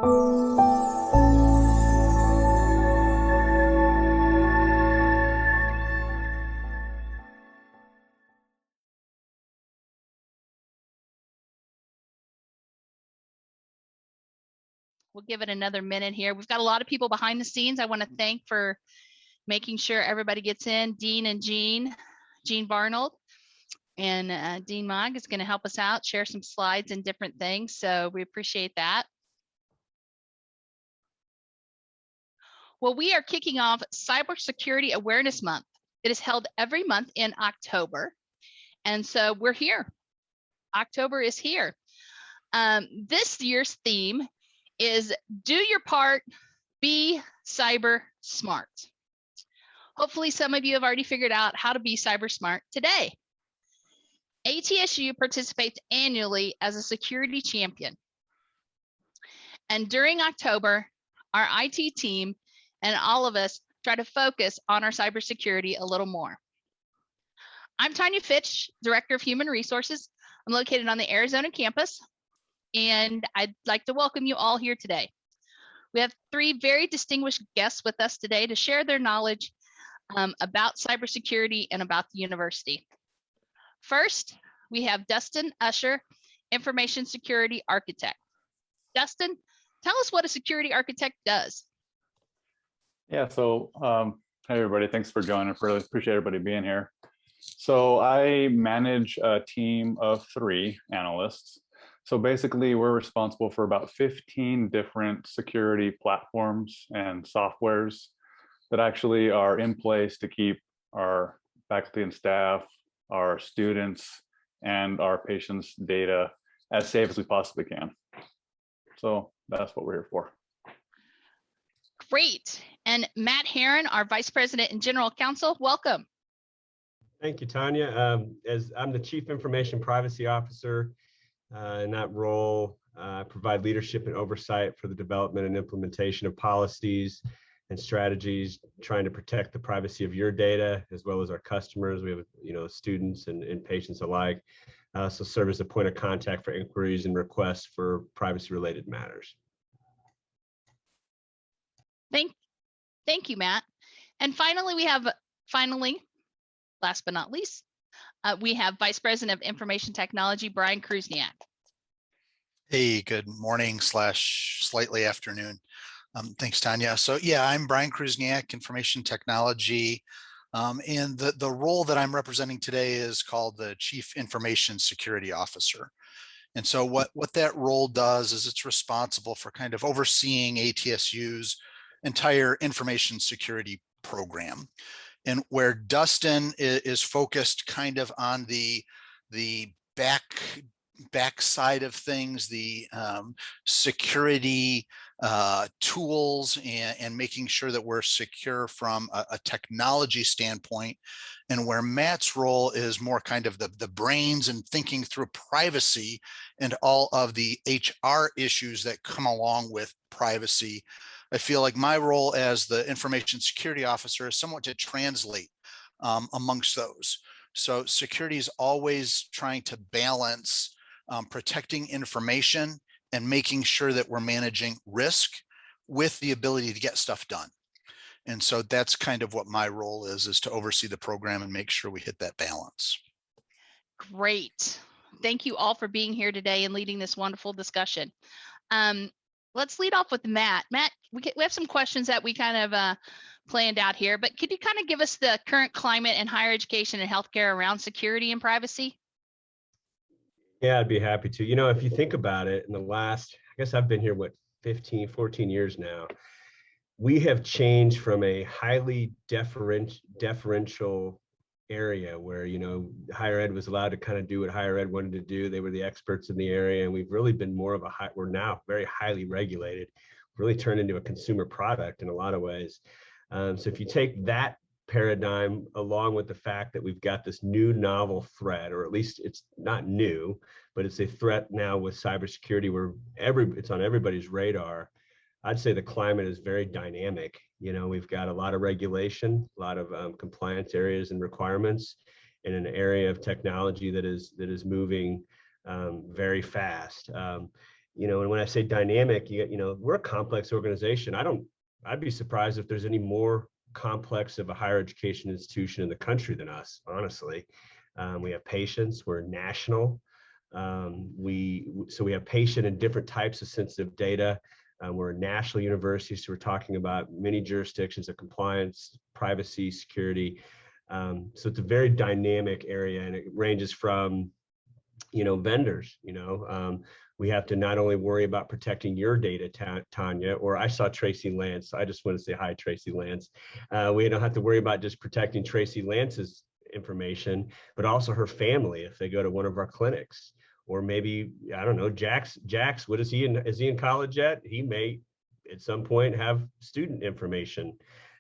We'll give it another minute here. We've got a lot of people behind the scenes. I want to thank for making sure everybody gets in. Dean and Jean Barnold, and Dean Mogg is going to help us out, share some slides and different things. So we appreciate that. Well, we are kicking off Cybersecurity Awareness Month. It is held every month in October. And so we're here. October is here. This year's theme is do your part, be cyber smart. Hopefully some of you have already figured out how to be cyber smart today. ATSU participates annually as a security champion. And during October, our IT team and all of us try to focus on our cybersecurity a little more. I'm Tonya Fitch, Director of Human Resources. I'm located on the Arizona campus, and I'd like to welcome you all here today. We have three very distinguished guests with us today to share their knowledge about cybersecurity and about the university. First, we have Dustin Usher, Information Security Architect. Dustin, tell us what a security architect does. Yeah, so hey everybody, thanks for joining. I really appreciate everybody being here. So I manage a team of 3 analysts. So basically we're responsible for about 15 different security platforms and softwares that actually are in place to keep our faculty and staff, our students, and our patients' data as safe as we possibly can. So that's what we're here for. Great. And Matt Heeren, our Vice President and General Counsel, welcome. Thank you, Tonya. As I'm the Chief Information Privacy Officer, in that role, I provide leadership and oversight for the development and implementation of policies and strategies, trying to protect the privacy of your data as well as our customers. We have, students and patients alike. So serve as a point of contact for inquiries and requests for privacy-related matters. Thank you, Matt. And finally, last but not least, we have Vice President of Information Technology, Bryan Krusniak. Hey, good morning / slightly afternoon. Thanks, Tonya. So yeah, I'm Bryan Krusniak, Information Technology. And the role that I'm representing today is called the Chief Information Security Officer. And so what that role does is it's responsible for kind of overseeing ATSU's entire information security program. And where Dustin is focused kind of on the back side of things, the security tools and making sure that we're secure from a technology standpoint, and where Matt's role is more kind of the brains and thinking through privacy and all of the HR issues that come along with privacy. I feel like my role as the information security officer is somewhat to translate amongst those. So security is always trying to balance protecting information and making sure that we're managing risk with the ability to get stuff done. And so that's kind of what my role is to oversee the program and make sure we hit that balance. Great. Thank you all for being here today and leading this wonderful discussion. Let's lead off with Matt. Matt, we have some questions that we kind of planned out here, but could you kind of give us the current climate in higher education and healthcare around security and privacy? Yeah, I'd be happy to. If you think about it, in the last, I guess I've been here, 14 years now, we have changed from a highly deferential area where, higher ed was allowed to kind of do what higher ed wanted to do. They were the experts in the area, and we've really been more of we're now very highly regulated, really turned into a consumer product in a lot of ways. So if you take that paradigm along with the fact that we've got this new novel threat, or at least it's not new, but it's a threat now with cybersecurity where it's on everybody's radar, I'd say the climate is very dynamic. We've got a lot of regulation, a lot of compliance areas and requirements in an area of technology that is moving very fast. and when I say dynamic, we're a complex organization. I'd be surprised if there's any more complex of a higher education institution in the country than us, honestly. We have patients, we're national. So we have patient and different types of sensitive data. We're a national university, so we're talking about many jurisdictions of compliance, privacy, security. So it's a very dynamic area, and it ranges from, vendors. We have to not only worry about protecting your data, Tonya, or I saw Tracy Lance. So I just want to say hi, Tracy Lance. We don't have to worry about just protecting Tracy Lance's information, but also her family if they go to one of our clinics. Or maybe, I don't know, Jax, what is he in? Is he in college yet? He may at some point have student information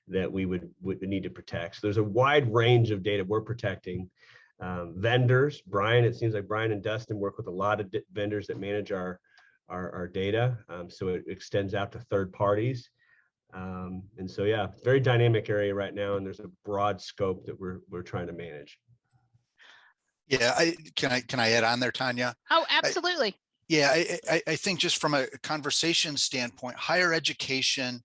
that we would need to protect. So there's a wide range of data we're protecting. Vendors, Bryan, it seems like Bryan and Dustin work with a lot of vendors that manage our data. So it extends out to third parties. And so, yeah, very dynamic area right now. And there's a broad scope that we're trying to manage. Yeah, can I add on there, Tonya? Oh, absolutely. I think just from a conversation standpoint, higher education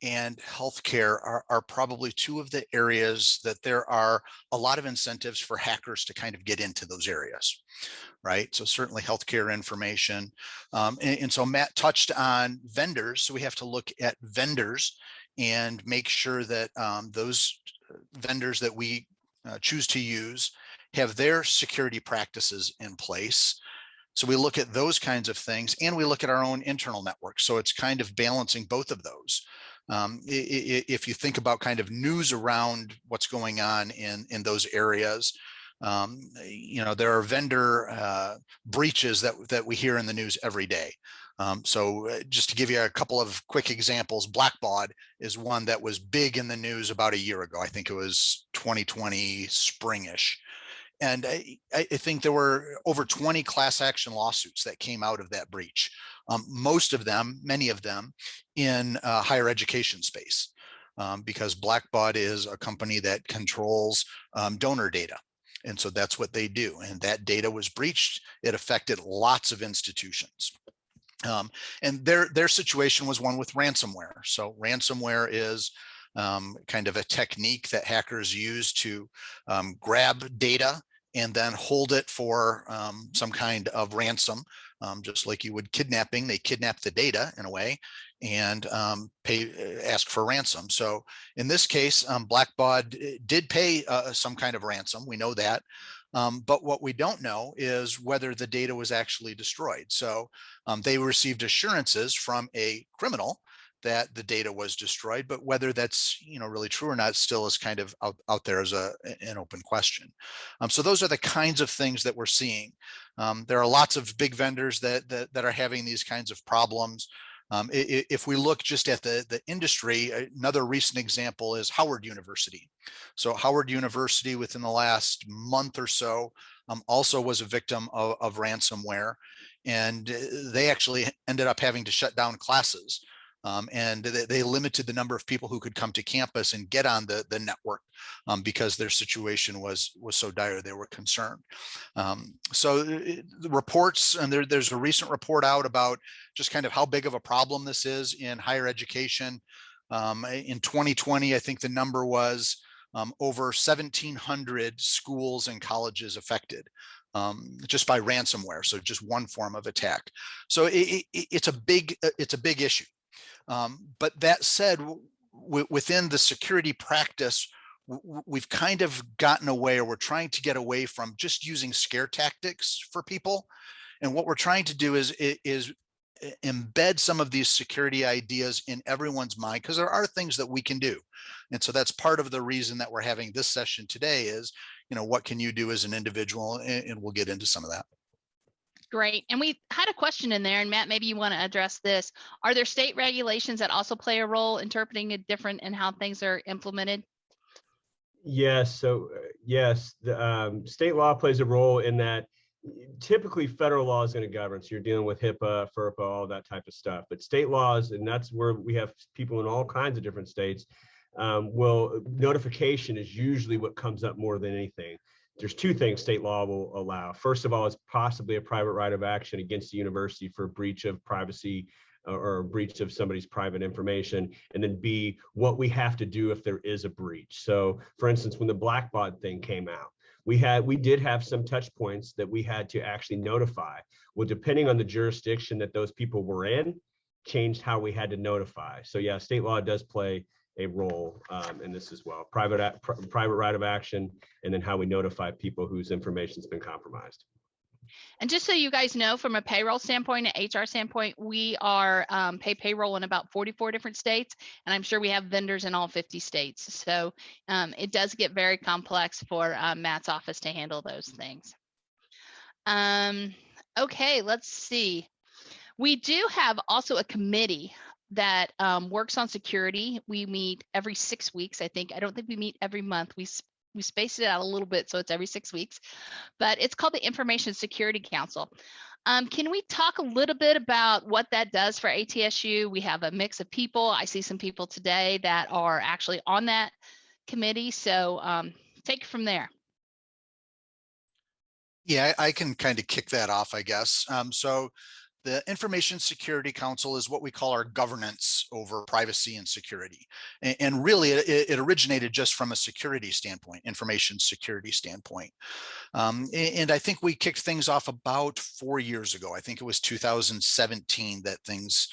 and healthcare are probably two of the areas that there are a lot of incentives for hackers to kind of get into those areas, right? So certainly healthcare information. And so Matt touched on vendors. So we have to look at vendors and make sure that those vendors that we choose to use have their security practices in place. So we look at those kinds of things, and we look at our own internal network. So it's kind of balancing both of those. If you think about kind of news around what's going on in those areas, there are vendor breaches that we hear in the news every day. So just to give you a couple of quick examples, Blackbaud is one that was big in the news about a year ago. I think it was 2020 springish. And I think there were over 20 class action lawsuits that came out of that breach. Many of them in higher education space, because Blackbaud is a company that controls donor data. And so that's what they do. And that data was breached. It affected lots of institutions. And their situation was one with ransomware. So ransomware is kind of a technique that hackers use to grab data and then hold it for some kind of ransom, just like you would kidnapping. They kidnap the data in a way and ask for ransom. So in this case, Blackbaud did pay some kind of ransom. We know that. But what we don't know is whether the data was actually destroyed. So they received assurances from a criminal that the data was destroyed, but whether that's really true or not still is kind of out there as an open question. So those are the kinds of things that we're seeing. There are lots of big vendors that are having these kinds of problems. If we look just at the industry, another recent example is Howard University. So Howard University within the last month or so also was a victim of ransomware, and they actually ended up having to shut down classes. And they limited the number of people who could come to campus and get on the network because their situation was so dire. They were concerned. So the reports, and there's a recent report out about just kind of how big of a problem this is in higher education. In 2020, I think the number was over 1,700 schools and colleges affected. Just by ransomware, so just one form of attack. So it's a big issue. But that said, within the security practice, we've kind of gotten away, or we're trying to get away from just using scare tactics for people. And what we're trying to do is embed some of these security ideas in everyone's mind, because there are things that we can do. And so that's part of the reason that we're having this session today is, what can you do as an individual? And we'll get into some of that. Great. And we had a question in there, and Matt, maybe you want to address this. Are there state regulations that also play a role interpreting it different in how things are implemented? Yes. So yes, the state law plays a role in that. Typically federal law is going to govern. So you're dealing with HIPAA, FERPA, all that type of stuff. But state laws, and that's where we have people in all kinds of different states, notification is usually what comes up more than anything. there's two things state law will allow. First of all, it's possibly a private right of action against the university for breach of privacy or a breach of somebody's private information. And then B, what we have to do if there is a breach. So for instance, when the Blackbaud thing came out, we did have some touch points that we had to actually notify. Well, depending on the jurisdiction that those people were in, changed how we had to notify. So yeah, state law does play a role in this as well. Private right of action, and then how we notify people whose information's been compromised. And just so you guys know, from a payroll standpoint, an HR standpoint, we are pay payroll in about 44 different states, and I'm sure we have vendors in all 50 states. So it does get very complex for Matt's office to handle those things. Okay, let's see. We do have also a committee that works on security. We meet every 6 weeks, I think. I don't think we meet every month. We spaced it out a little bit, so it's every 6 weeks. But it's called the Information Security Council. Can we talk a little bit about what that does for ATSU? We have a mix of people. I see some people today that are actually on that committee. So take it from there. Yeah, I can kind of kick that off, I guess. So the Information Security Council is what we call our governance over privacy and security. And really, it originated just from a security standpoint, information security standpoint. And I think we kicked things off about 4 years ago. I think it was 2017 that things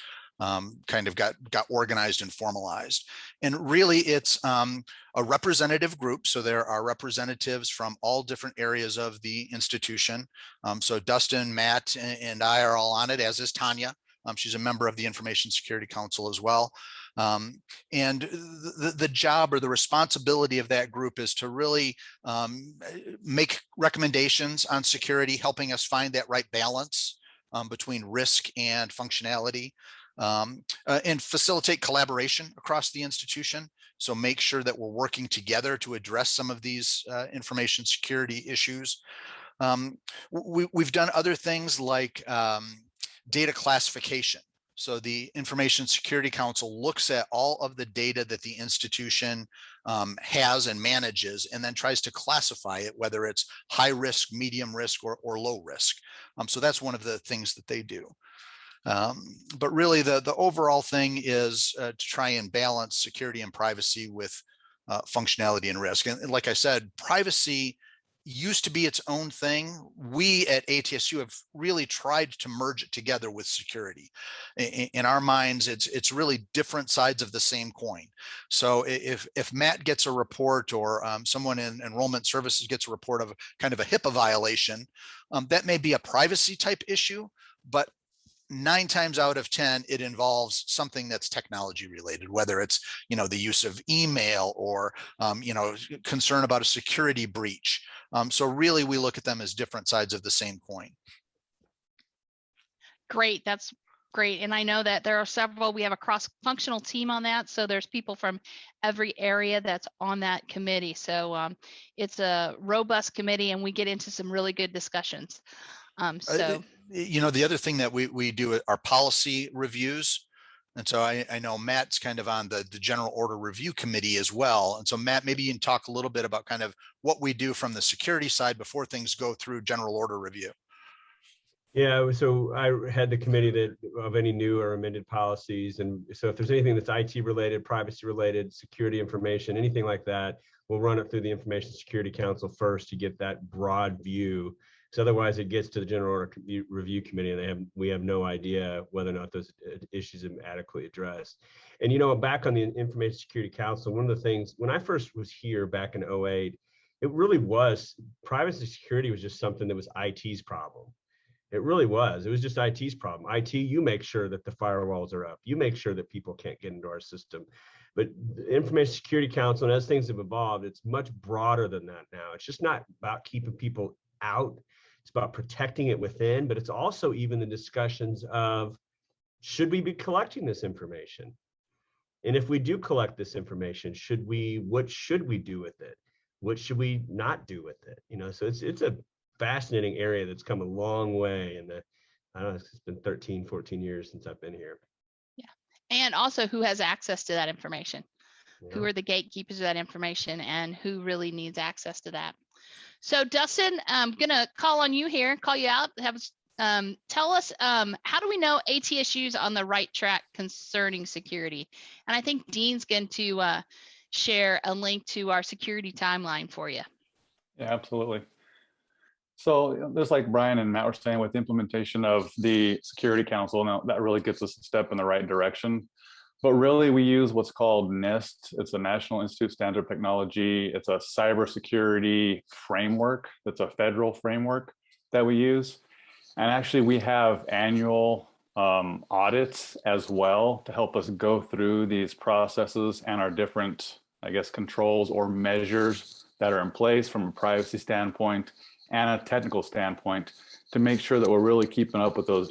kind of got organized and formalized. And really, it's a representative group. So there are representatives from all different areas of the institution. So Dustin, Matt, and I are all on it, as is Tonya. She's a member of the Information Security Council as well. And the job or the responsibility of that group is to really make recommendations on security, helping us find that right balance between risk and functionality. And facilitate collaboration across the institution. So make sure that we're working together to address some of these information security issues. We've done other things like data classification. So the Information Security Council looks at all of the data that the institution has and manages, and then tries to classify it, whether it's high risk, medium risk, or low risk. So that's one of the things that they do. But really, the overall thing is to try and balance security and privacy with functionality and risk. And like I said, privacy used to be its own thing. We at ATSU have really tried to merge it together with security. In our minds, it's really different sides of the same coin. So if Matt gets a report, or someone in enrollment services gets a report of kind of a HIPAA violation, that may be a privacy type issue, but 9 times out of 10, it involves something that's technology related, whether it's, the use of email or, concern about a security breach. So really, we look at them as different sides of the same coin. Great, that's great. And I know that there are several, we have a cross-functional team on that. So there's people from every area that's on that committee. So it's a robust committee, and we get into some really good discussions. The other thing that we do are policy reviews. And so I know Matt's kind of on the General Order Review Committee as well. And so Matt, maybe you can talk a little bit about kind of what we do from the security side before things go through General Order Review. Yeah, so I had the committee of any new or amended policies. And so if there's anything that's IT related, privacy related, security information, anything like that, we'll run it through the Information Security Council first to get that broad view. So otherwise, it gets to the General Order Review Committee, and we have no idea whether or not those issues are adequately addressed. And back on the Information Security Council, one of the things when I first was here back in 2008, it really was privacy security was just something that was IT's problem. It really was. It was just IT's problem. IT, you make sure that the firewalls are up. You make sure that people can't get into our system. But the Information Security Council, and as things have evolved, it's much broader than that now. It's just not about keeping people out. It's about protecting it within, but it's also even the discussions of, should we be collecting this information? And if we do collect this information, what should we do with it? What should we not do with it? So it's a fascinating area that's come a long way. And I don't know, it's been 13, 14 years since I've been here. Yeah. And also, who has access to that information? Yeah. Who are the gatekeepers of that information, and who really needs access to that? So Dustin, I'm gonna call on you here, call you out, tell us, how do we know ATSU's on the right track concerning security? And I think Dean's going to share a link to our security timeline for you. Yeah, absolutely. So just like Bryan and Matt were saying, with the implementation of the Security Council, now that really gets us a step in the right direction. But really, we use what's called NIST. It's a National Institute Standard of Technology. It's a cybersecurity framework. That's a federal framework that we use. And actually, we have annual audits as well to help us go through these processes and our different, I guess, controls or measures that are in place from a privacy standpoint and a technical standpoint to make sure that we're really keeping up with those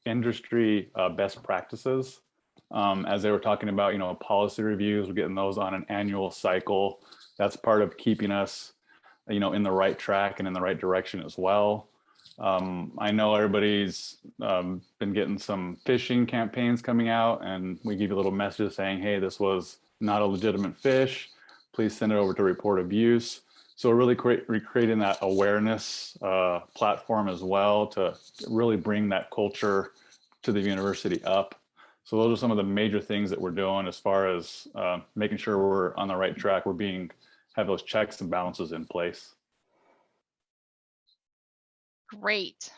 industry best practices. As they were talking about, policy reviews, we're getting those on an annual cycle. That's part of keeping us, in the right track and in the right direction as well. I know everybody's been getting some phishing campaigns coming out, and we give you a little message saying, hey, this was not a legitimate fish. Please send it over to report abuse. So we're really recreating that awareness platform as well to really bring that culture to the university up. So those are some of the major things that we're doing as far as making sure we're on the right track. Have those checks and balances in place. Great.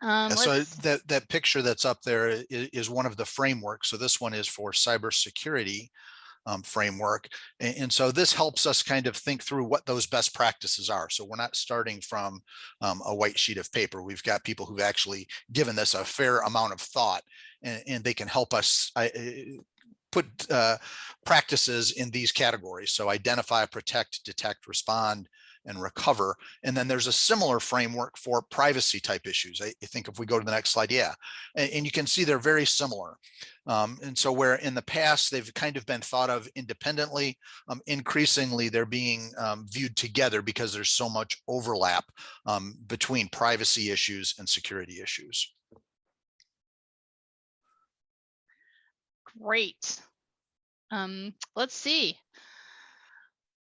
So that picture that's up there is one of the frameworks. So this one is for cybersecurity framework. And so this helps us kind of think through what those best practices are. So we're not starting from a white sheet of paper. We've got people who've actually given this a fair amount of thought, and they can help us put practices in these categories. So identify, protect, detect, respond, and recover. And then there's a similar framework for privacy type issues. I think if we go to the next slide, yeah. And you can see they're very similar. And so where in the past they've kind of been thought of independently, increasingly they're being viewed together because there's so much overlap between privacy issues and security issues. Great. Let's see.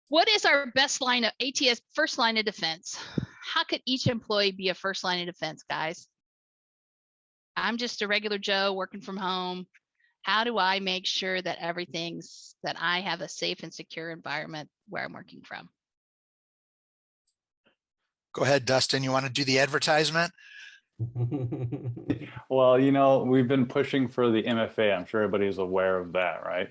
What is our best line of ATS first line of defense? How could each employee be a first line of defense, guys? I'm just a regular Joe working from home. How do I make sure that that I have a safe and secure environment where I'm working from? Go ahead, Dustin. You want to do the advertisement? Well, we've been pushing for the MFA. I'm sure everybody's aware of that, right?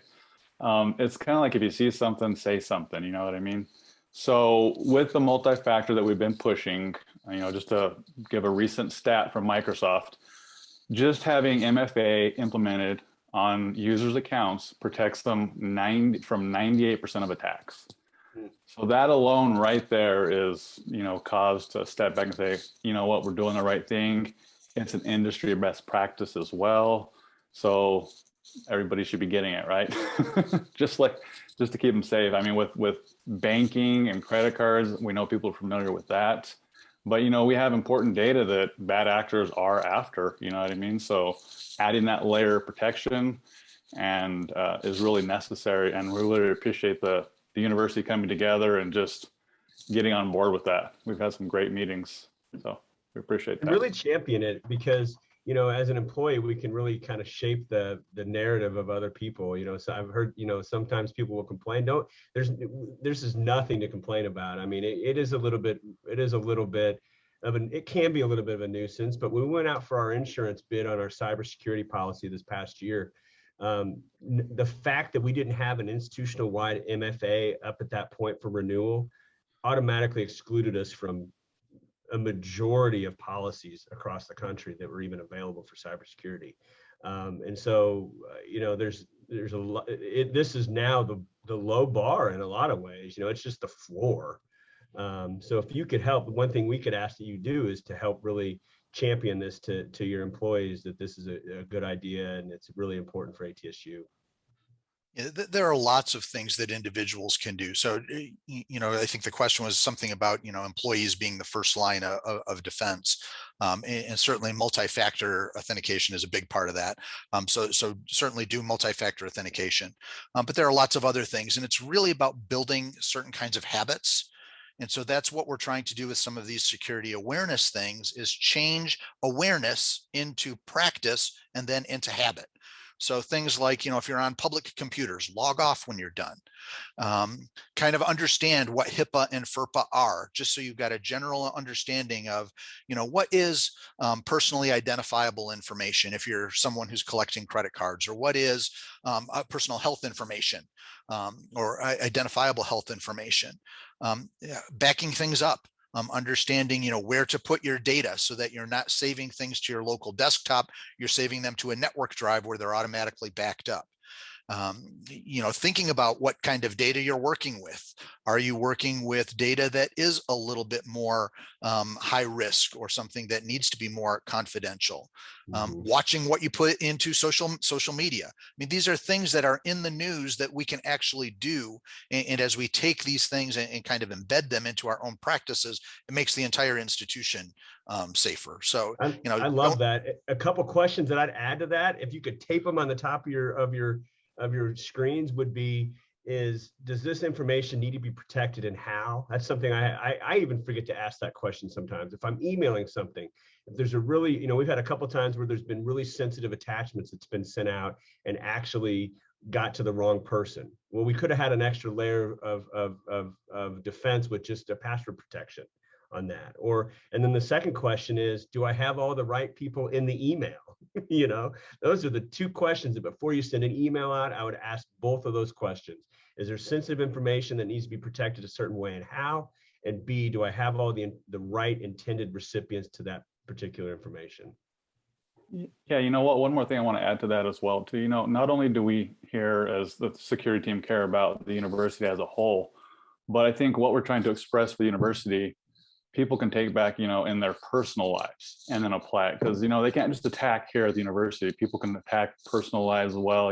It's kind of like if you see something, say something, you know what I mean? So with the multi-factor that we've been pushing, just to give a recent stat from Microsoft, just having MFA implemented on users' accounts protects them from 98% of attacks. So that alone right there is, cause to step back and say, you know what, we're doing the right thing. It's an industry best practice as well. So everybody should be getting it, right? just to keep them safe. I mean, with banking and credit cards, we know people are familiar with that. But, we have important data that bad actors are after, you know what I mean? So adding that layer of protection and is really necessary. And we really appreciate the university coming together and just getting on board with that. We've had some great meetings, so we appreciate that. Really champion it because, as an employee, we can really kind of shape the narrative of other people. So I've heard, sometimes people will complain. There's just nothing to complain about. I mean, it can be a little bit of a nuisance, but when we went out for our insurance bid on our cybersecurity policy this past year, the fact that we didn't have an institutional-wide MFA up at that point for renewal automatically excluded us from a majority of policies across the country that were even available for cybersecurity. And so, there's a lot. This is now the low bar in a lot of ways. It's just the floor. So if you could help, one thing we could ask that you do is to help really champion this to your employees, that this is a good idea and it's really important for ATSU. Yeah, there are lots of things that individuals can do. So, I think the question was something about, employees being the first line of defense. And certainly multi-factor authentication is a big part of that. So certainly do multi-factor authentication. But there are lots of other things, and it's really about building certain kinds of habits And so that's what we're trying to do with some of these security awareness things, is change awareness into practice and then into habit. So things like, if you're on public computers, log off when you're done. Kind of understand what HIPAA and FERPA are, just so you've got a general understanding of, what is personally identifiable information if you're someone who's collecting credit cards, or what is personal health information, or identifiable health information. Backing things up. Understanding, where to put your data so that you're not saving things to your local desktop, you're saving them to a network drive where they're automatically backed up. Thinking about what kind of data you're working with. Are you working with data that is a little bit more high risk, or something that needs to be more confidential? Watching what you put into social media. I mean, these are things that are in the news that we can actually do. And as we take these things and kind of embed them into our own practices, it makes the entire institution safer. So, I love that. A couple questions that I'd add to that, if you could tape them on the top of your screens, would be, does this information need to be protected, and how? That's something I even forget to ask that question sometimes. If I'm emailing something, if there's a really, we've had a couple times where there's been really sensitive attachments that's been sent out and actually got to the wrong person. Well, we could have had an extra layer of defense with just a password protection on that. And then the second question is, do I have all the right people in the email? Those are the two questions that before you send an email out, I would ask both of those questions. Is there sensitive information that needs to be protected a certain way, and how? And B, do I have all the right intended recipients to that particular information? Yeah, you know what? One more thing I want to add to that as well, too. Not only do we here as the security team care about the university as a whole, but I think what we're trying to express for the university, people can take back, in their personal lives and then apply it. Because, they can't just attack here at the university. People can attack personal lives as well,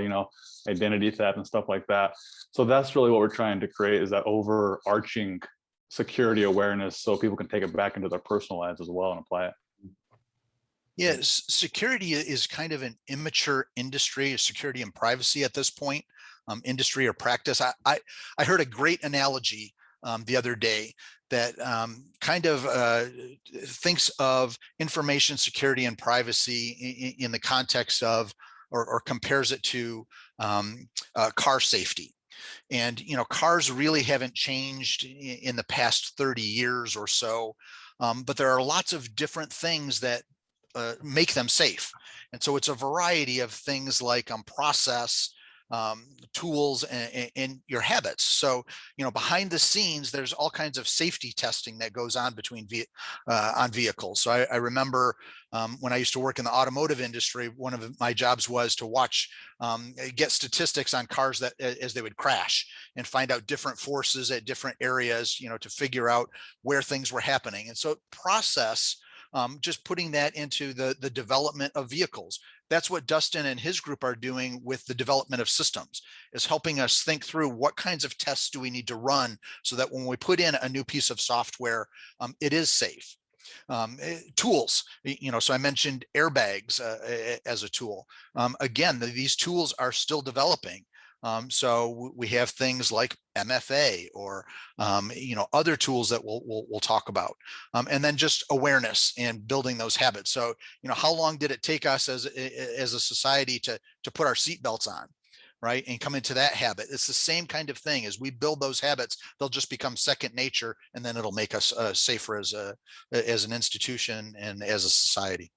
identity theft and stuff like that. So that's really what we're trying to create, is that overarching security awareness, so people can take it back into their personal lives as well and apply it. Yes, security is kind of an immature industry, security and privacy at this point, industry or practice. I heard a great analogy the other day that kind of thinks of information security and privacy in the context of, or compares it to car safety. And, cars really haven't changed in the past 30 years or so, but there are lots of different things that make them safe. And so it's a variety of things like process, tools, and your habits. So, behind the scenes, there's all kinds of safety testing that goes on on vehicles. So I remember when I used to work in the automotive industry, one of my jobs was to watch, get statistics on cars that as they would crash, and find out different forces at different areas, to figure out where things were happening. And so process, just putting that into the development of vehicles. That's what Dustin and his group are doing with the development of systems, is helping us think through what kinds of tests do we need to run so that when we put in a new piece of software, it is safe. Tools, so I mentioned airbags as a tool. Again, these tools are still developing. So we have things like MFA or other tools that we'll talk about, and then just awareness and building those habits. So how long did it take us as a society to put our seatbelts on, right, and come into that habit? It's the same kind of thing. As we build those habits, they'll just become second nature, and then it'll make us safer as an institution and as a society.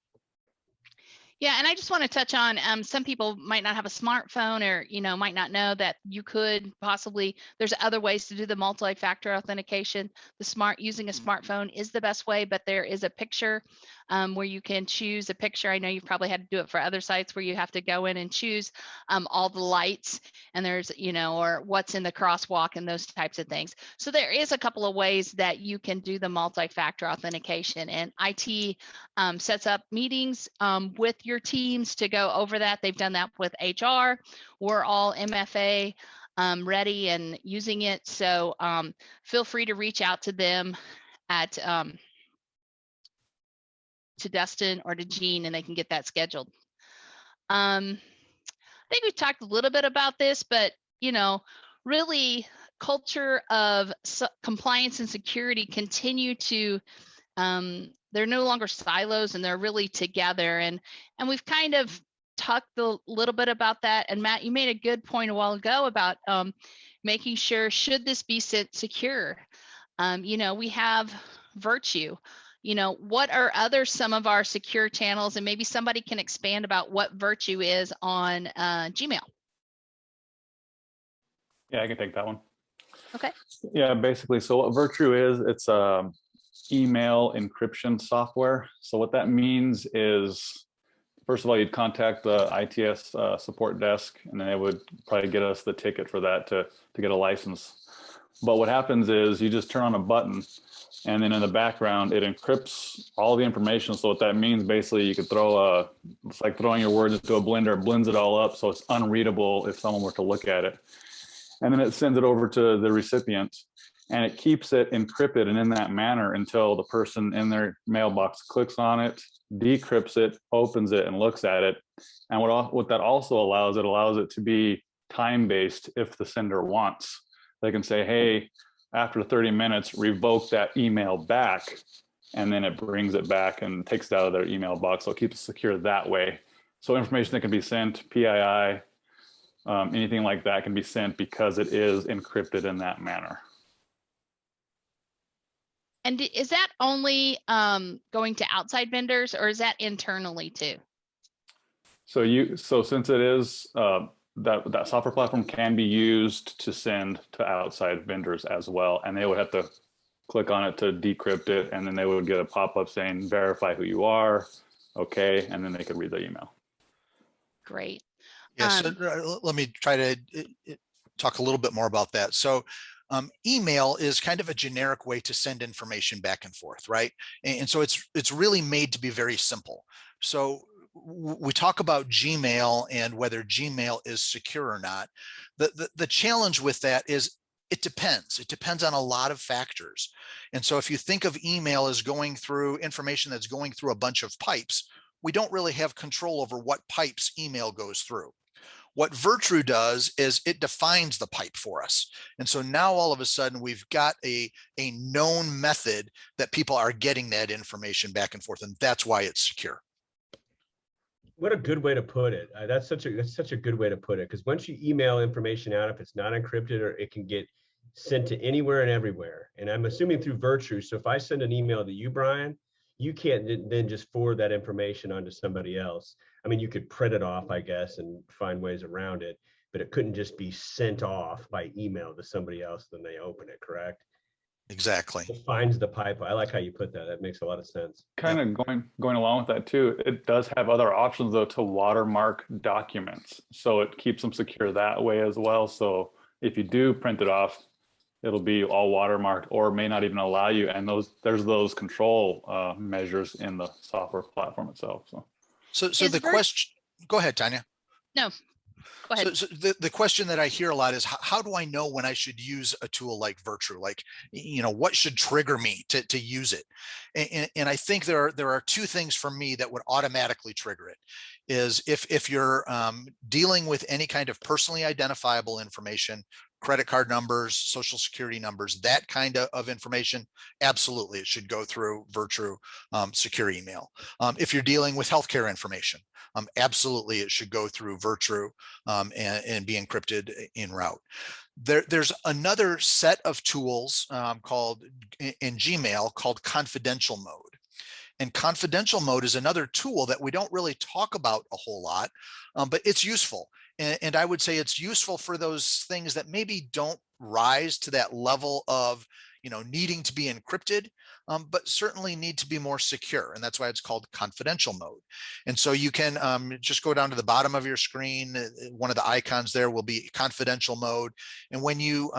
Yeah, and I just want to touch on, some people might not have a smartphone, or, might not know that you could possibly, there's other ways to do the multi-factor authentication. Using a smartphone is the best way, but there is a picture where you can choose a picture. I know you've probably had to do it for other sites where you have to go in and choose all the lights, and there's, or what's in the crosswalk and those types of things. So there is a couple of ways that you can do the multi-factor authentication, and IT sets up meetings with your teams to go over that. They've done that with HR. We're all MFA ready and using it. So feel free to reach out to them at to Dustin or to Jean, and they can get that scheduled. I think we've talked a little bit about this, but really culture of compliance and security continue to, they're no longer silos and they're really together. And we've kind of talked a little bit about that. And Matt, you made a good point a while ago about making sure, should this be secure? You know, we have Virtru. You know, what are some of our secure channels? And maybe somebody can expand about what Virtru is on Gmail. Yeah, I can take that one. Okay. Yeah, basically, so what Virtru is, it's email encryption software. So what that means is, first of all, you'd contact the ITS support desk, and then they would probably get us the ticket for that to get a license. But what happens is you just turn on a button, and then in the background, it encrypts all the information. So what that means, basically, you could throw it's like throwing your words into a blender, it blends it all up so it's unreadable if someone were to look at it. And then it sends it over to the recipient, and it keeps it encrypted and in that manner until the person in their mailbox clicks on it, decrypts it, opens it, and looks at it. And what that also allows, it allows it to be time-based if the sender wants. They can say, hey, after 30 minutes, revoke that email back, and then it brings it back and takes it out of their email box. So it keeps it secure that way. So information that can be sent, PII, anything like that can be sent because it is encrypted in that manner. And is that only going to outside vendors, or is that internally too? So since it is, that software platform can be used to send to outside vendors as well, and they would have to click on it to decrypt it, and then they would get a pop-up saying verify who you are, okay, and then they could read the email. Great. Yes, let me try to talk a little bit more about that. So email is kind of a generic way to send information back and forth, right? And so it's really made to be very simple. So we talk about Gmail and whether Gmail is secure or not. The challenge with that is it depends. It depends on a lot of factors. And so if you think of email as going through information that's going through a bunch of pipes, we don't really have control over what pipes email goes through. What Virtru does is it defines the pipe for us. And so now all of a sudden we've got a known method that people are getting that information back and forth, and that's why it's secure. What a good way to put it. That's such a good way to put it, because once you email information out, if it's not encrypted, or it can get sent to anywhere and everywhere. And I'm assuming through Virtru. So if I send an email to you, Bryan, you can't then just forward that information onto somebody else. I mean, you could print it off, I guess, and find ways around it, but it couldn't just be sent off by email to somebody else, then they open it, correct? Exactly. It finds the pipe. I like how you put that. That makes a lot of sense. Kind of going along with that too, it does have other options though to watermark documents. So it keeps them secure that way as well. So if you do print it off, it'll be all watermarked, or may not even allow you. And there's those control measures in the software platform itself. So the question, go ahead, Tonya. No, go ahead. So the question that I hear a lot is, how do I know when I should use a tool like Virtru? Like, you know, what should trigger me to use it? And I think there are two things for me that would automatically trigger it. Is if you're dealing with any kind of personally identifiable information, credit card numbers, social security numbers, that kind of information, absolutely, it should go through Virtru secure email. If you're dealing with healthcare information, absolutely, it should go through Virtru and be encrypted en route. There's another set of tools called in Gmail called confidential mode. And confidential mode is another tool that we don't really talk about a whole lot, but it's useful. And I would say it's useful for those things that maybe don't rise to that level of, you know, needing to be encrypted, but certainly need to be more secure. And that's why it's called confidential mode. And so you can just go down to the bottom of your screen. One of the icons there will be confidential mode. And when you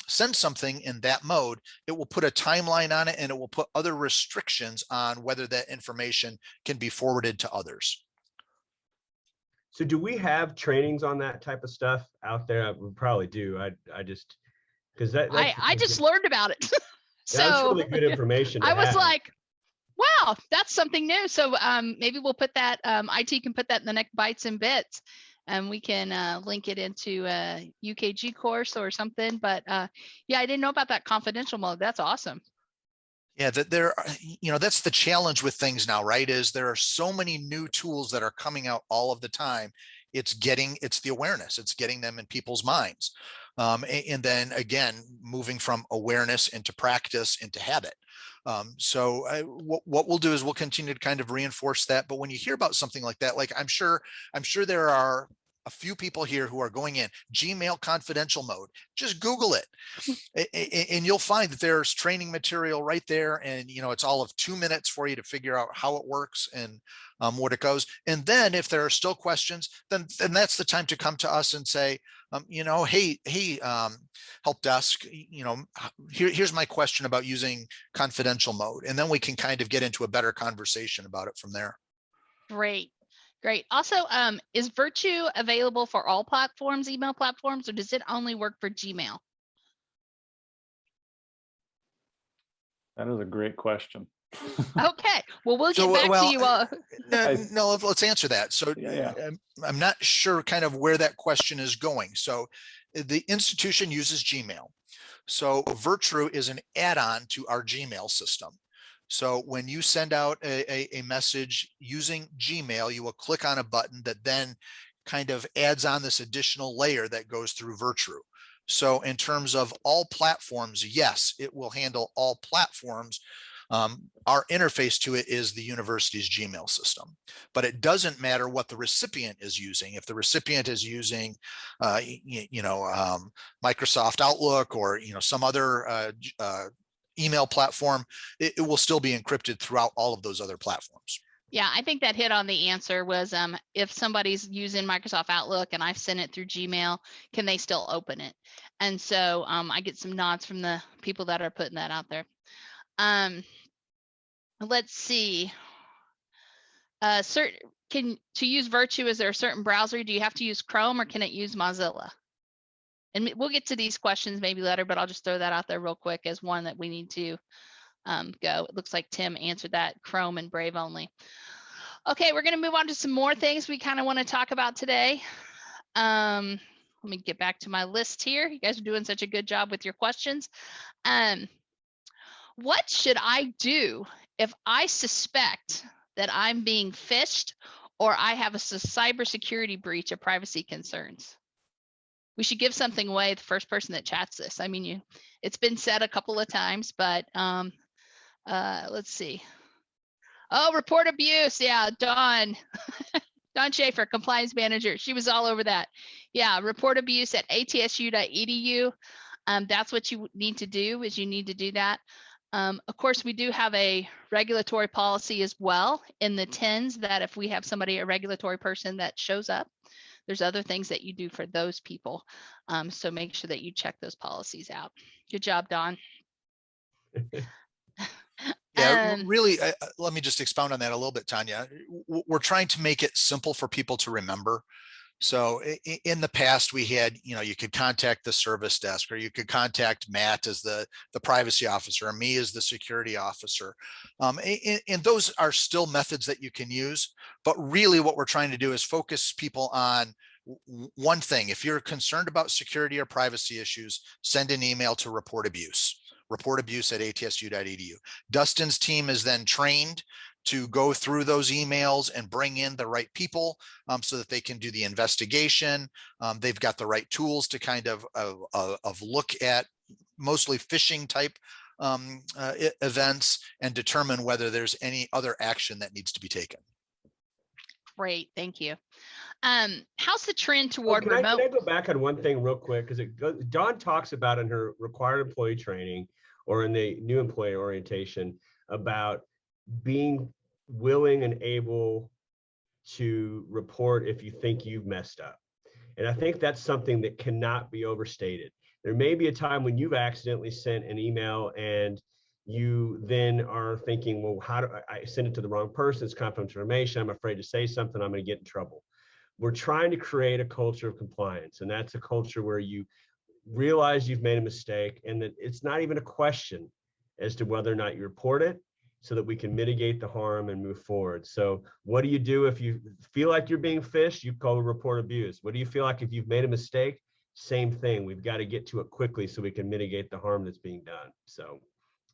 send something in that mode, it will put a timeline on it, and it will put other restrictions on whether that information can be forwarded to others. So do we have trainings on that type of stuff out there? We probably do. I just, because I just learned about it. So that's really good information. I was like, wow, that's something new. So maybe we'll put that, IT can put that in the next bites and bits. and we can link it into a UKG course or something. But yeah, I didn't know about that confidential mode. That's awesome. Yeah, that there are, that's the challenge with things now, right? Is there are so many new tools that are coming out all of the time. It's the awareness, it's getting them in people's minds. And then again, moving from awareness into practice into habit. So what we'll do is we'll continue to kind of reinforce that. But when you hear about something like that, like I'm sure there are a few people here who are going in Gmail confidential mode. Just Google it. And you'll find that there's training material right there, and it's all of 2 minutes for you to figure out how it works and what it goes. And then if there are still questions, then that's the time to come to us and say, hey, help desk, here's my question about using confidential mode, and then we can kind of get into a better conversation about it from there. Great. Also, is Virtru available for all platforms, email platforms, or does it only work for Gmail? That is a great question. Okay, well, we'll get back to you all. No, let's answer that. So Yeah. I'm not sure kind of where that question is going. So the institution uses Gmail. So Virtru is an add-on to our Gmail system. So when you send out a message using Gmail, you will click on a button that then kind of adds on this additional layer that goes through Virtru. So in terms of all platforms, yes, it will handle all platforms. Our interface to it is the university's Gmail system, but it doesn't matter what the recipient is using. If the recipient is using, Microsoft Outlook or some other email platform, it will still be encrypted throughout all of those other platforms. Yeah, I think that hit on the answer was if somebody's using Microsoft Outlook and I've sent it through Gmail, can they still open it? And so I get some nods from the people that are putting that out there. Let's see. To use Virtru, is there a certain browser? Do you have to use Chrome or can it use Mozilla? And we'll get to these questions maybe later, but I'll just throw that out there real quick as one that we need to go. It looks like Tim answered that, Chrome and Brave only. Okay, we're going to move on to some more things we kind of want to talk about today. Let me get back to my list here. You guys are doing such a good job with your questions. What should I do if I suspect that I'm being phished or I have a cybersecurity breach or privacy concerns? We should give something away the first person that chats this. I mean, it's been said a couple of times, but let's see. Oh, report abuse. Yeah, Dawn Schaefer, compliance manager. She was all over that. Yeah, report abuse at atsu.edu. That's what you need to do, is you need to do that. Of course, we do have a regulatory policy as well in the 10s that if we have somebody, a regulatory person that shows up, there's other things that you do for those people. So make sure that you check those policies out. Good job, Dawn. Yeah, really, let me just expound on that a little bit, Tonya. We're trying to make it simple for people to remember. So in the past, we had, you could contact the service desk, or you could contact Matt as the privacy officer, or me as the security officer. And those are still methods that you can use. But really what we're trying to do is focus people on one thing. If you're concerned about security or privacy issues, send an email to report abuse at atsu.edu. Dustin's team is then trained to go through those emails and bring in the right people so that they can do the investigation. They've got the right tools to kind of look at mostly phishing type events and determine whether there's any other action that needs to be taken. Great, thank you. How's the trend toward can remote? I go back on one thing real quick? Because Dawn talks about in her required employee training or in the new employee orientation about being willing and able to report if you think you've messed up. And I think that's something that cannot be overstated. There may be a time when you've accidentally sent an email and you then are thinking, well, how do I send it to the wrong person? It's confidential information. I'm afraid to say something. I'm going to get in trouble. We're trying to create a culture of compliance. And that's a culture where you realize you've made a mistake and that it's not even a question as to whether or not you report it. so that we can mitigate the harm and move forward. So what do you do if you feel like you're being phished? You call report abuse. What do you feel like if you've made a mistake? Same thing. We've got to get to it quickly so we can mitigate the harm that's being done. So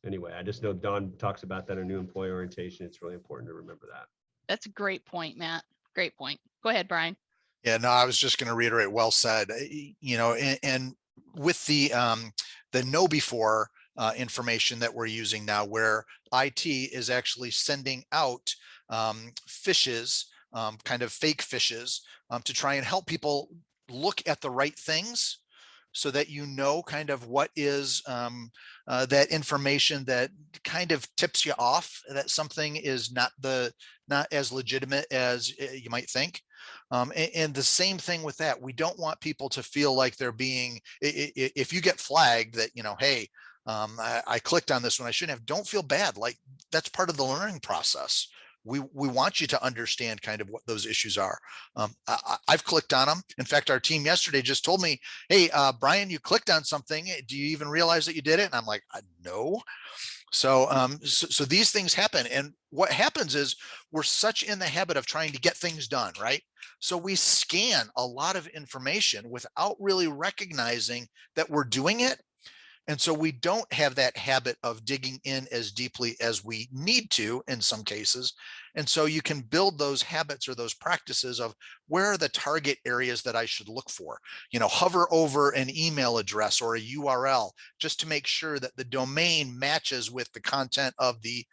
anyway, I just know Don talks about that in new employee orientation. It's really important to remember that. That's a great point, Matt. Great point. Go ahead, Bryan. Yeah, no, I was just going to reiterate, well said. And with the know before information that we're using now, where IT is actually sending out phishes, kind of fake phishes, to try and help people look at the right things, so that kind of what is that information that kind of tips you off that something is not as legitimate as you might think. And the same thing with that. We don't want people to feel like they're being, if you get flagged that, hey, I clicked on this when I shouldn't have, don't feel bad. Like, that's part of the learning process. We want you to understand kind of what those issues are. I've clicked on them. In fact, our team yesterday just told me, hey, Bryan, you clicked on something. Do you even realize that you did it? And I'm like, no. So, so these things happen. And what happens is we're such in the habit of trying to get things done, right? So we scan a lot of information without really recognizing that we're doing it. And so we don't have that habit of digging in as deeply as we need to in some cases. And so you can build those habits or those practices of, where are the target areas that I should look for? Hover over an email address or a URL just to make sure that the domain matches with the content of the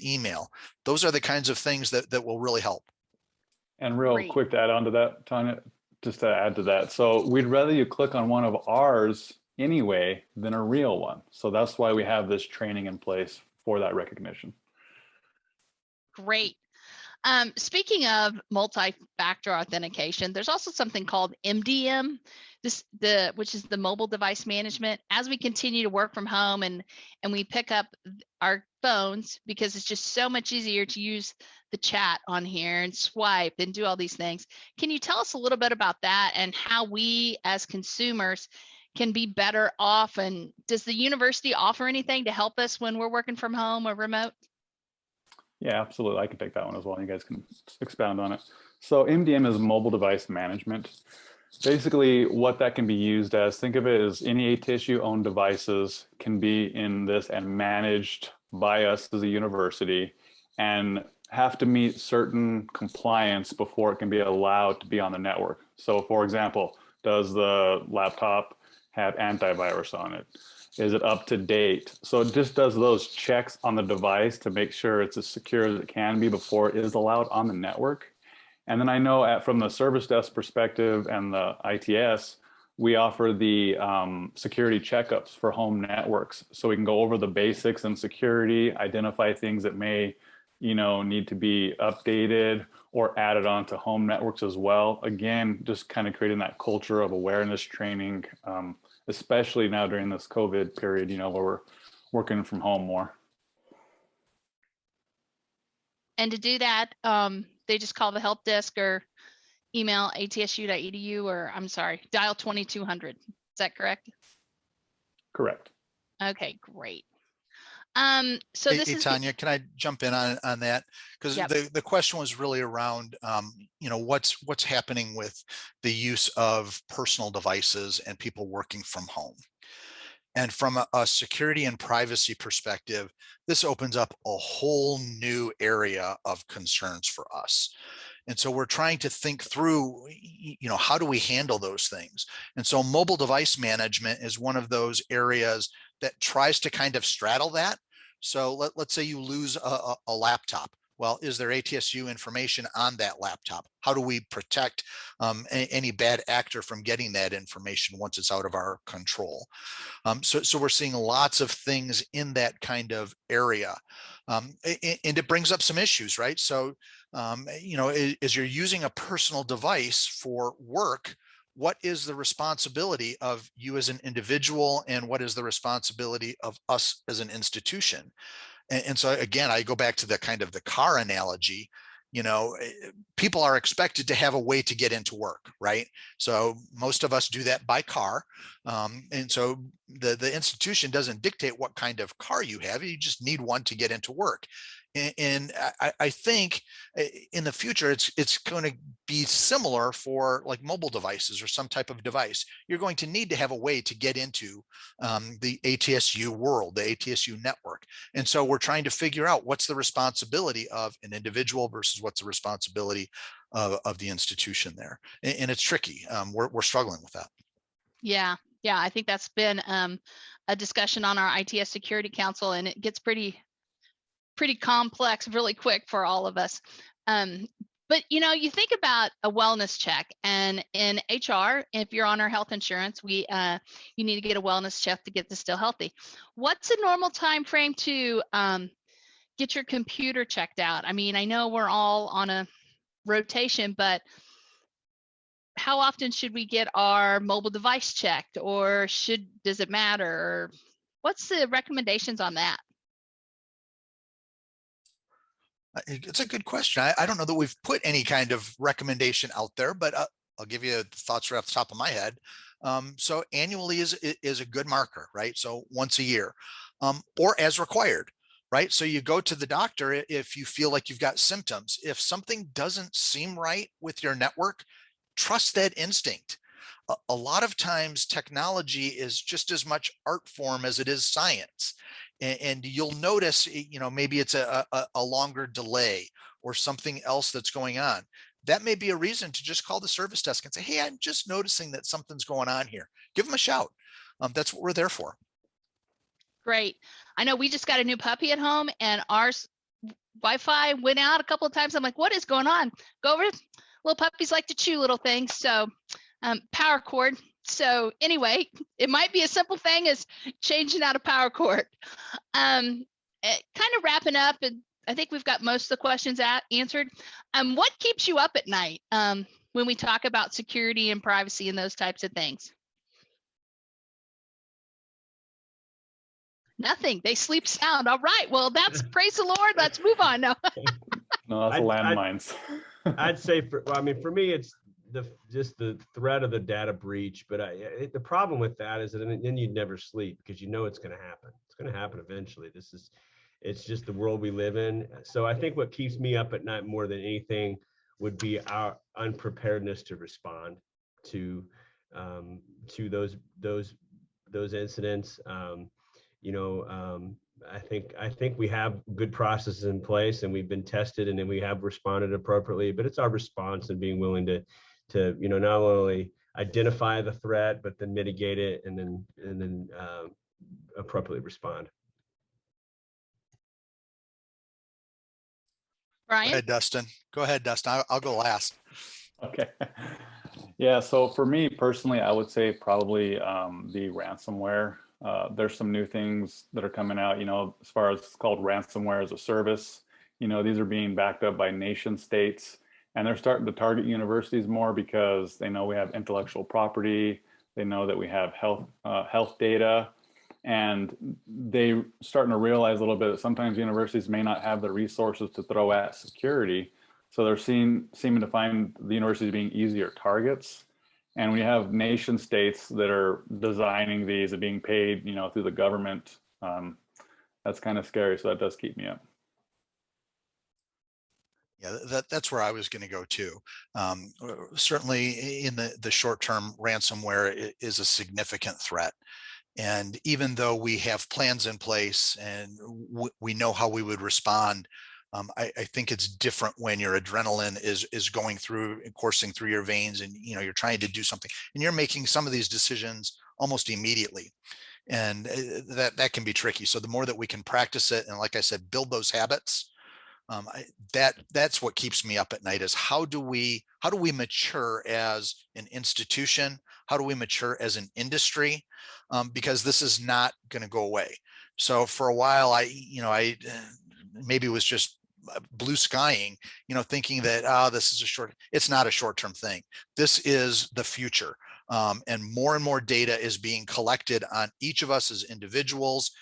email. Those are the kinds of things that will really help. And real Great. quick to add on to that, Tonya, just to add to that. So we'd rather you click on one of ours anyway than a real one. So that's why we have this training in place for that recognition. Great. Speaking of multi-factor authentication, there's also something called MDM, which is the mobile device management. As we continue to work from home and we pick up our phones, because it's just so much easier to use the chat on here and swipe and do all these things. Can you tell us a little bit about that and how we as consumers can be better off? And does the university offer anything to help us when we're working from home or remote? Yeah, absolutely. I can take that one as well. You guys can expound on it. So MDM is mobile device management. Basically, what that can be used as, think of it as any ATSU owned devices can be in this and managed by us as a university, and have to meet certain compliance before it can be allowed to be on the network. So for example, does the laptop have antivirus on it? Is it up to date? So it just does those checks on the device to make sure it's as secure as it can be before it is allowed on the network. And then I know from the service desk perspective and the ITS, we offer the security checkups for home networks. So we can go over the basics and security, identify things that may, need to be updated or added onto home networks as well. Again, just kind of creating that culture of awareness training, especially now during this COVID period, where we're working from home more. And to do that, they just call the help desk or email atsu.edu, or dial 2200. Is that correct? Correct. Okay, great. So this is Tonya, can I jump in on that? Because Yep. the question was really around, what's happening with the use of personal devices and people working from home. And from a security and privacy perspective, this opens up a whole new area of concerns for us. And so we're trying to think through, how do we handle those things? And so mobile device management is one of those areas that tries to kind of straddle that. So let's say you lose a laptop. Well, is there ATSU information on that laptop? How do we protect any bad actor from getting that information once it's out of our control? So we're seeing lots of things in that kind of area. And it brings up some issues, right? So, as you're using a personal device for work, what is the responsibility of you as an individual, and what is the responsibility of us as an institution? And so again, I go back to the kind of the car analogy. People are expected to have a way to get into work, right? So most of us do that by car. And so the institution doesn't dictate what kind of car you have. You just need one to get into work. And I think in the future, it's going to be similar for like mobile devices or some type of device. You're going to need to have a way to get into the ATSU world, the ATSU network. And so we're trying to figure out what's the responsibility of an individual versus what's the responsibility of the institution there. And it's tricky. We're struggling with that. Yeah. Yeah. I think that's been a discussion on our ITS Security Council, and it gets pretty complex really quick for all of us. But you think about a wellness check, and in HR, if you're on our health insurance, you need to get a wellness check to get to still healthy. What's a normal time frame to get your computer checked out? I mean, I know we're all on a rotation, but how often should we get our mobile device checked, or does it matter? Or what's the recommendations on that? It's a good question. I don't know that we've put any kind of recommendation out there, but I'll give you thoughts right off the top of my head. So annually is a good marker, right? So once a year, or as required, right? So you go to the doctor if you feel like you've got symptoms. If something doesn't seem right with your network, trust that instinct. A lot of times technology is just as much art form as it is science. And you'll notice, maybe it's a longer delay or something else that's going on. That may be a reason to just call the service desk and say, hey, I'm just noticing that something's going on here. Give them a shout. That's what we're there for. Great. I know we just got a new puppy at home, and our Wi-Fi went out a couple of times. I'm like, what is going on? Go over. Little puppies like to chew little things. So power cord. So anyway, it might be a simple thing as changing out a power cord. Kind of wrapping up, and I think we've got most of the questions answered. What keeps you up at night when we talk about security and privacy and those types of things? Nothing. They sleep sound. All right. Well, that's praise the Lord. Let's move on. No, No, that's landmines. I'd say for me, it's just the threat of the data breach. But the problem with that is that then you'd never sleep, because it's going to happen. It's going to happen eventually. It's just the world we live in. So I think what keeps me up at night more than anything would be our unpreparedness to respond to those incidents. I think we have good processes in place, and we've been tested, and then we have responded appropriately. But it's our response and being willing to not only identify the threat, but then mitigate it, and then appropriately respond. Bryan? Go ahead, Dustin. I'll go last. Okay. Yeah. So for me personally, I would say probably the ransomware. There's some new things that are coming out, as far as called ransomware as a service. These are being backed up by nation states, and they're starting to target universities more because they know we have intellectual property. They know that we have health data, and they starting to realize a little bit that sometimes universities may not have the resources to throw at security. So they're seeming to find the universities being easier targets. And we have nation states that are designing these and being paid, through the government. That's kind of scary. So that does keep me up. Yeah, that's where I was going to go too. Certainly in the short term, ransomware is a significant threat. And even though we have plans in place and we know how we would respond, I think it's different when your adrenaline is going through and coursing through your veins, and you're trying to do something, and you're making some of these decisions almost immediately, and that can be tricky. So the more that we can practice it, and like I said, build those habits, that's what keeps me up at night. Is how do we mature as an institution? How do we mature as an industry? Because this is not going to go away. So for a while, I maybe was just blue skying, thinking that, it's not a short-term thing. This is the future. And more data is being collected on each of us as individuals.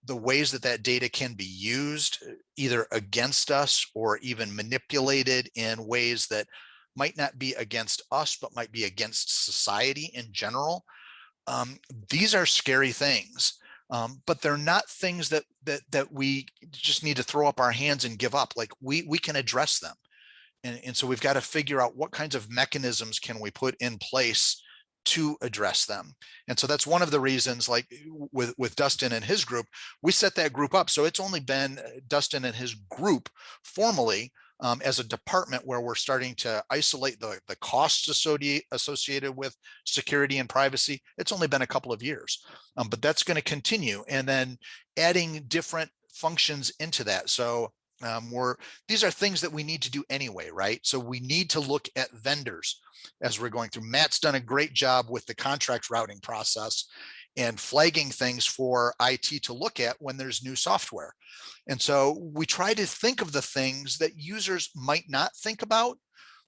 The ways that data can be used either against us or even manipulated in ways that might not be against us, but might be against society in general. These are scary things. But they're not things that we just need to throw up our hands and give up. Like we can address them. And so we've got to figure out what kinds of mechanisms can we put in place to address them. And so that's one of the reasons, like with Dustin and his group, we set that group up. So it's only been Dustin and his group formally as a department where we're starting to isolate the costs associated with security and privacy. It's only been a couple of years, but that's going to continue. And then adding different functions into that. So these are things that we need to do anyway, right? So we need to look at vendors as we're going through. Matt's done a great job with the contract routing process and flagging things for IT to look at when there's new software. And so we try to think of the things that users might not think about,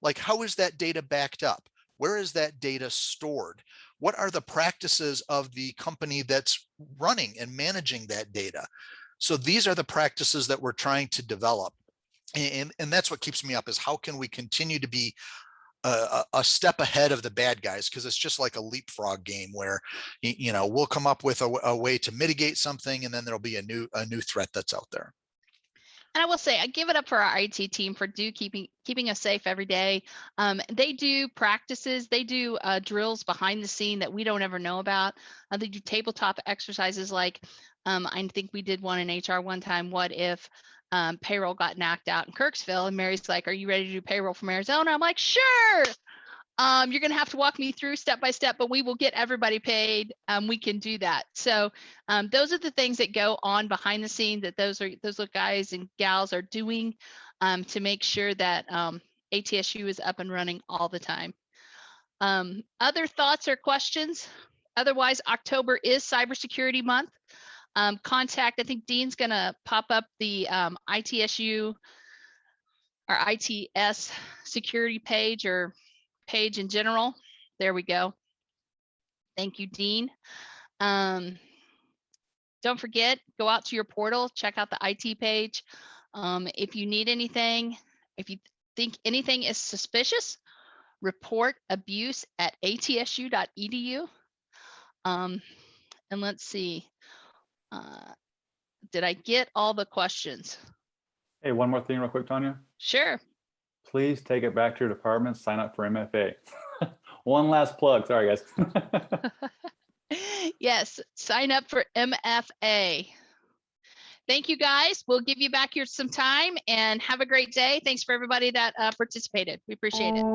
like how is that data backed up? Where is that data stored? What are the practices of the company that's running and managing that data? So these are the practices that we're trying to develop. And that's what keeps me up, is how can we continue to be a step ahead of the bad guys? Because it's just like a leapfrog game where, you know, we'll come up with a way to mitigate something, and then there'll be a new threat that's out there. And I will say, I give it up for our IT team for keeping us safe every day. They do practices, they do drills behind the scene that we don't ever know about. They do tabletop exercises like, I think we did one in HR one time. What if payroll got knocked out in Kirksville? And Mary's like, "Are you ready to do payroll from Arizona?" I'm like, "Sure. You're going to have to walk me through step by step, but we will get everybody paid. We can do that." So those are the things that go on behind the scenes that those guys and gals are doing to make sure that ATSU is up and running all the time. Other thoughts or questions? Otherwise, October is Cybersecurity Month. Contact, I think Dean's going to pop up the ITSU or ITS security page or page in general. There we go. Thank you, Dean. Don't forget, go out to your portal, check out the IT page. If you need anything, if you think anything is suspicious, report abuse at atsu.edu. And let's see. Did I get all the questions? Hey, one more thing real quick, Tonya. Sure. Please take it back to your department, sign up for MFA. One last plug, sorry guys. Yes, sign up for MFA. Thank you guys. We'll give you back here some time and have a great day. Thanks for everybody that participated. We appreciate it.